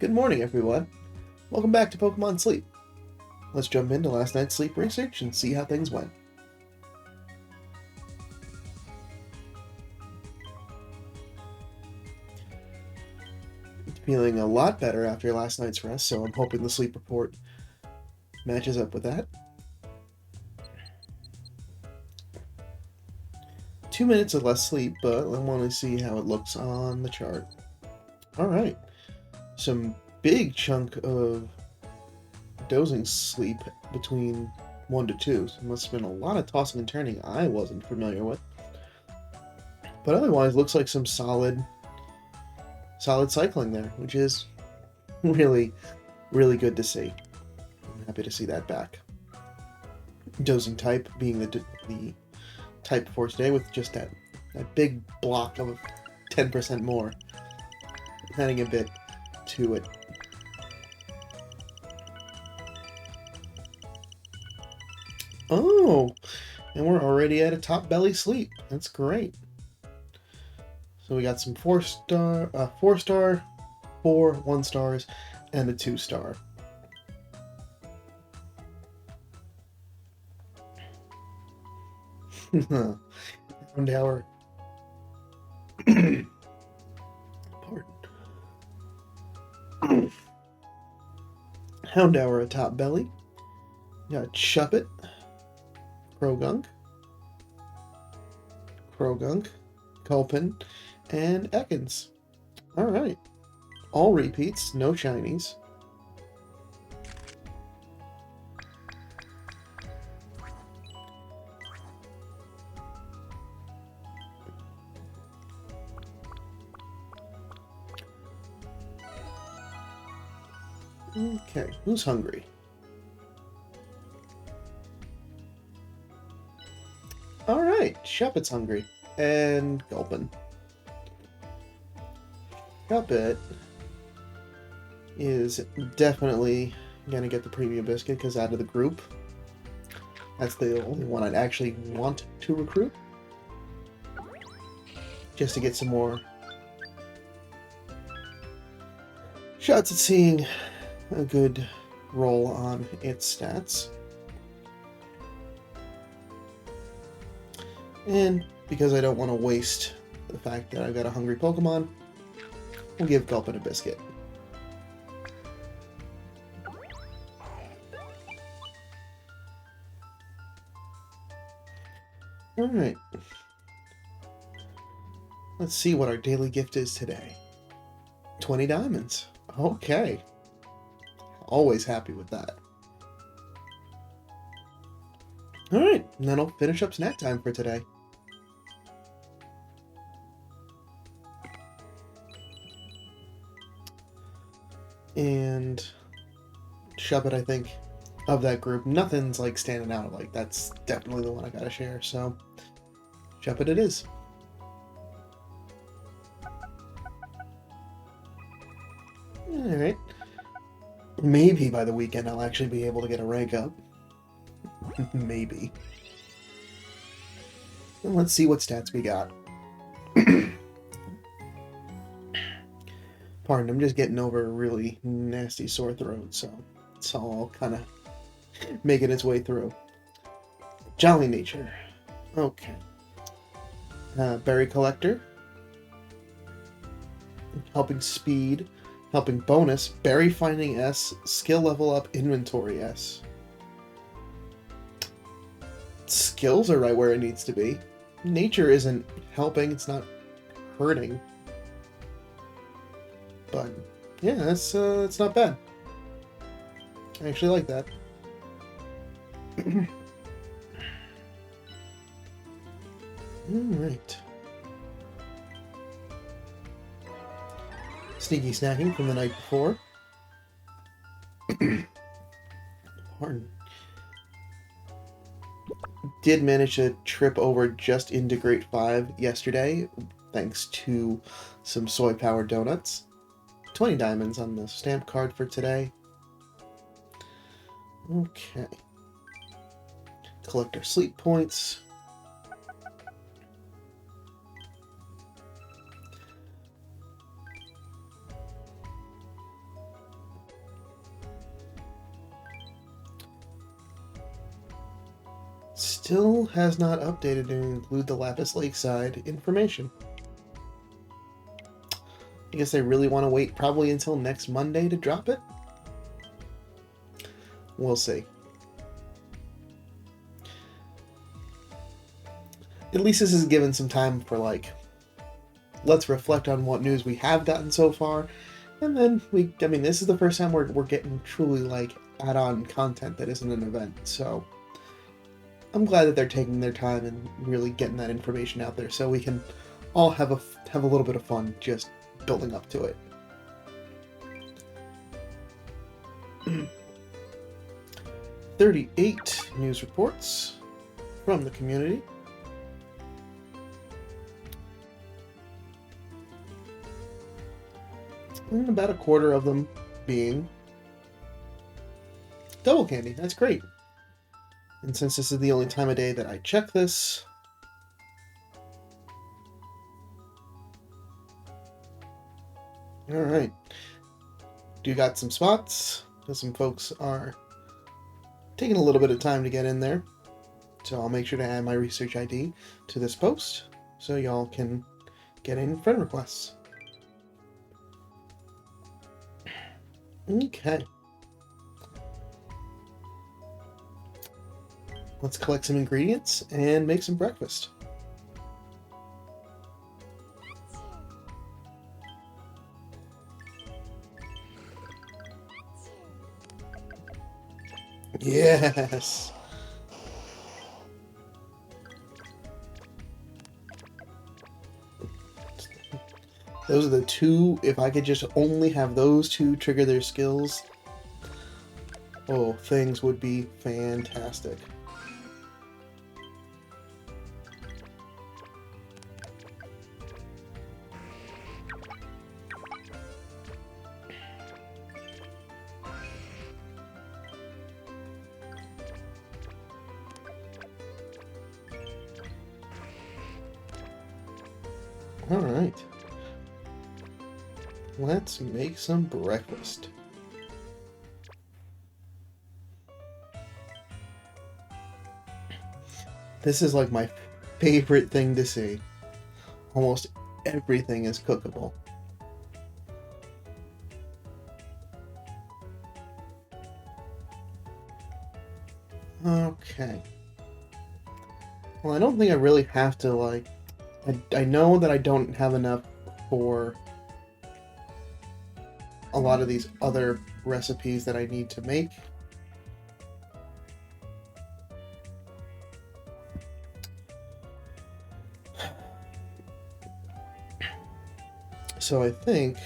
Good morning, everyone. Welcome back to Pokemon Sleep. Let's jump into last night's sleep research and see how things went. Feeling a lot better after last night's rest, so I'm hoping the sleep report matches up with that. 2 minutes of less sleep, but I want to see how it looks on the chart. Alright, some big chunk of dozing sleep between 1 to 2, so it must have been a lot of tossing and turning I wasn't familiar with. But otherwise, looks like some solid cycling there, which is really good to see. I'm happy to see that back. Dozing type being the type for today with just that big block of 10% more, adding a bit to it. Oh, and we're already at a top belly sleep. That's great. So we got some 4-star, 4-star, 4 1-stars, and a 2-star. Houndour. Pardon. Houndour atop belly. Got Shuppet, Krogunk, Culpin, and Ekans. Alright. All repeats, no shinies. Okay, who's hungry? Alright, Shuppet's hungry. And Gulpin. Shuppet is definitely gonna get the premium biscuit because out of the group, that's the only one I'd actually want to recruit. Just to get some more shots at seeing a good roll on its stats. And because I don't want to waste the fact that I've got a hungry Pokemon, we'll give Gulpin a biscuit. Alright. Let's see what our daily gift is today. 20 diamonds. Okay. Always happy with that. Alright, and that'll finish up snack time for today. And Shuppet, I think, of that group, nothing's like standing out. Like, that's definitely the one I gotta share, so Shuppet it is. Alright. Maybe by the weekend I'll actually be able to get a rank up. Maybe. And let's see what stats we got. Pardon, I'm just getting over a really nasty sore throat, so it's all kind of making its way through. Jolly nature. Okay. Berry collector. Helping speed. Helping bonus. Berry finding S. Skill level up. Inventory S. Skills are right where it needs to be. Nature isn't helping, it's not hurting. But yeah, it's not bad. I actually like that. Alright. Sneaky snacking from the night before. Pardon. Did manage to trip over just into Grade 5 yesterday, thanks to some soy-powered donuts. 20 diamonds on the stamp card for today. Okay. Collect our sleep points. still has not updated to include the Lapis Lakeside information. I guess they really want to wait probably until next Monday to drop it. We'll see. At least this is given some time for, like, let's reflect on what news we have gotten so far. And then I mean, this is the first time we're getting truly, like, add-on content that isn't an event. So I'm glad that they're taking their time and really getting that information out there so we can all have a little bit of fun just building up to it. 38 news reports from the community. And about a quarter of them being double candy. That's great. And since this is the only time of day that I check this, alright. Do got some spots, because some folks are taking a little bit of time to get in there. So I'll make sure to add my research ID to this post, so y'all can get in friend requests. Okay. Let's collect some ingredients and make some breakfast. Yes! Those are the two, if I could just only have those two trigger their skills, oh, things would be fantastic. Alright. Let's make some breakfast. This is like my favorite thing to see. Almost everything is cookable. Okay. Well, I don't think I really have to, like... I know that I don't have enough for a lot of these other recipes that I need to make. So I think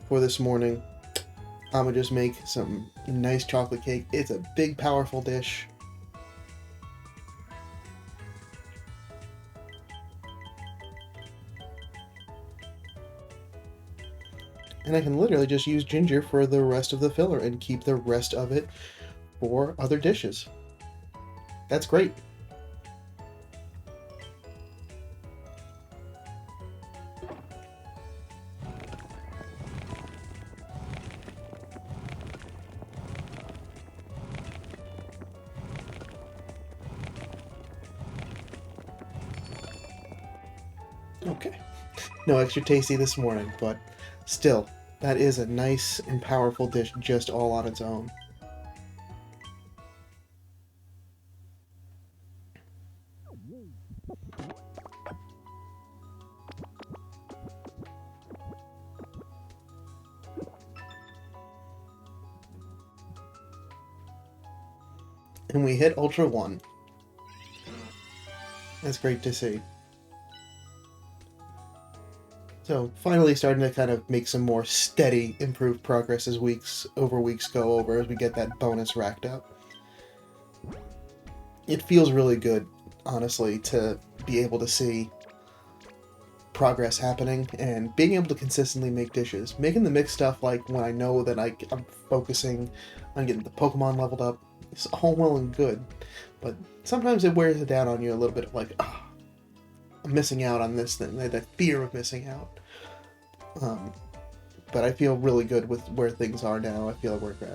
for this morning, I'm gonna just make some nice chocolate cake. It's a big, powerful dish. And I can literally just use ginger for the rest of the filler and keep the rest of it for other dishes. That's great. Okay. No extra tasty this morning, but still, that is a nice and powerful dish just all on its own. And we hit Ultra 1. That's great to see. So, finally starting to kind of make some more steady, improved progress as weeks go over, as we get that bonus racked up. It feels really good, honestly, to be able to see progress happening and being able to consistently make dishes. Making the mixed stuff, like when I know that I'm focusing on getting the Pokemon leveled up, it's all well and good, but sometimes it wears it down on you a little bit, like, I'm missing out on this thing, that fear of missing out. But I feel really good with where things are now. I feel like we're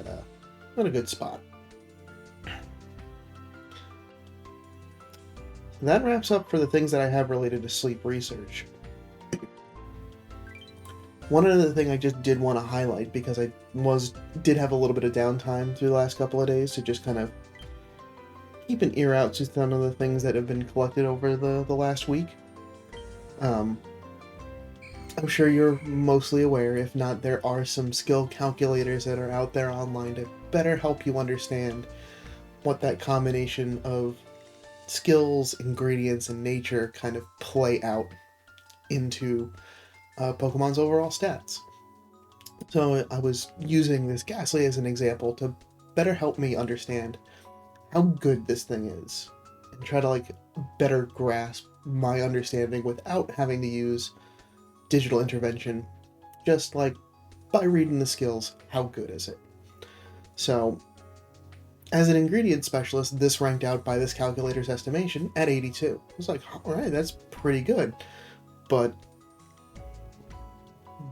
at a good spot. that wraps up for the things that I have related to sleep research. One other thing I just did want to highlight, because I did have a little bit of downtime through the last couple of days to just kind of keep an ear out to some of the things that have been collected over the last week. I'm sure you're mostly aware, if not, there are some skill calculators that are out there online to better help you understand what that combination of skills, ingredients, and nature kind of play out into Pokemon's overall stats. So I was using this Ghastly as an example to better help me understand how good this thing is, and try to better grasp my understanding without having to use digital intervention, just by reading the skills, how good is it? So, as an ingredient specialist, this ranked out by this calculator's estimation at 82. I was like, alright, that's pretty good. But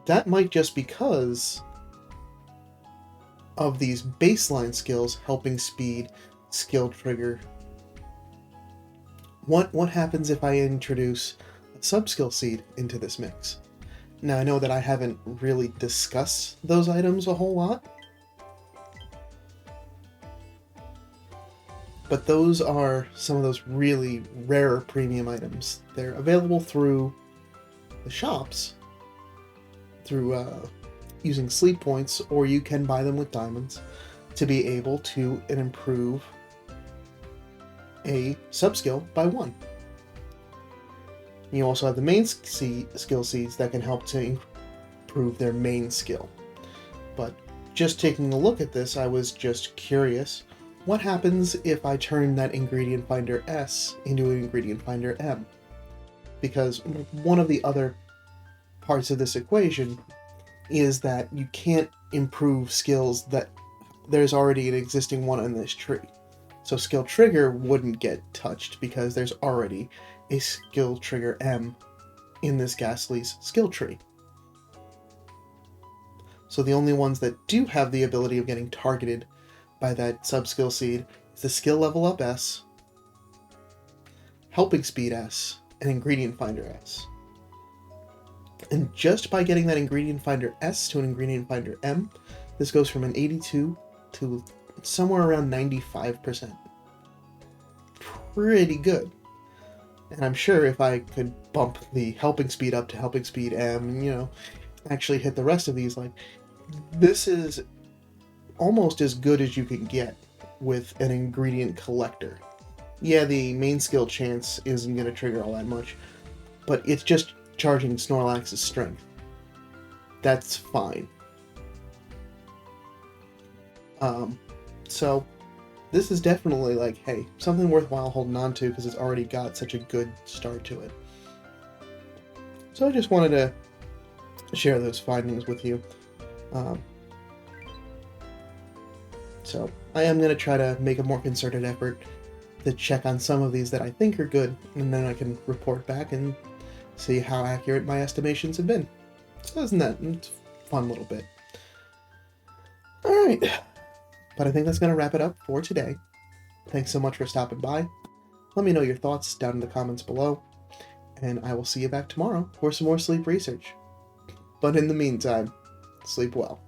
that might just because of these baseline skills, helping speed, skill trigger. What happens if I introduce a sub-skill seed into this mix? Now, I know that I haven't really discussed those items a whole lot, but those are some of those really rare premium items. They're available through the shops, through using sleep points, or you can buy them with diamonds to be able to improve a sub-skill by 1. You also have the main skill seeds that can help to improve their main skill. But just taking a look at this, I was just curious, what happens if I turn that Ingredient Finder S into an Ingredient Finder M? Because one of the other parts of this equation is that you can't improve skills that there's already an existing one in this tree. So skill trigger wouldn't get touched because there's already a skill trigger M in this Ghastly's skill tree. So the only ones that do have the ability of getting targeted by that sub-skill seed is the skill level up S, helping speed S, and ingredient finder S. And just by getting that ingredient finder S to an ingredient finder M, this goes from an 82 to somewhere around 95%. Pretty good. And I'm sure if I could bump the helping speed up to helping speed M, actually hit the rest of these, this is almost as good as you can get with an ingredient collector. Yeah, the main skill chance isn't going to trigger all that much, but it's just charging Snorlax's strength. That's fine. So this is definitely hey, something worthwhile holding on to because it's already got such a good start to it. So I just wanted to share those findings with you. So I am going to try to make a more concerted effort to check on some of these that I think are good, and then I can report back and see how accurate my estimations have been. So isn't that it's a fun little bit? Alright, but I think that's going to wrap it up for today. Thanks so much for stopping by. Let me know your thoughts down in the comments below, and I will see you back tomorrow for some more sleep research. But in the meantime, sleep well.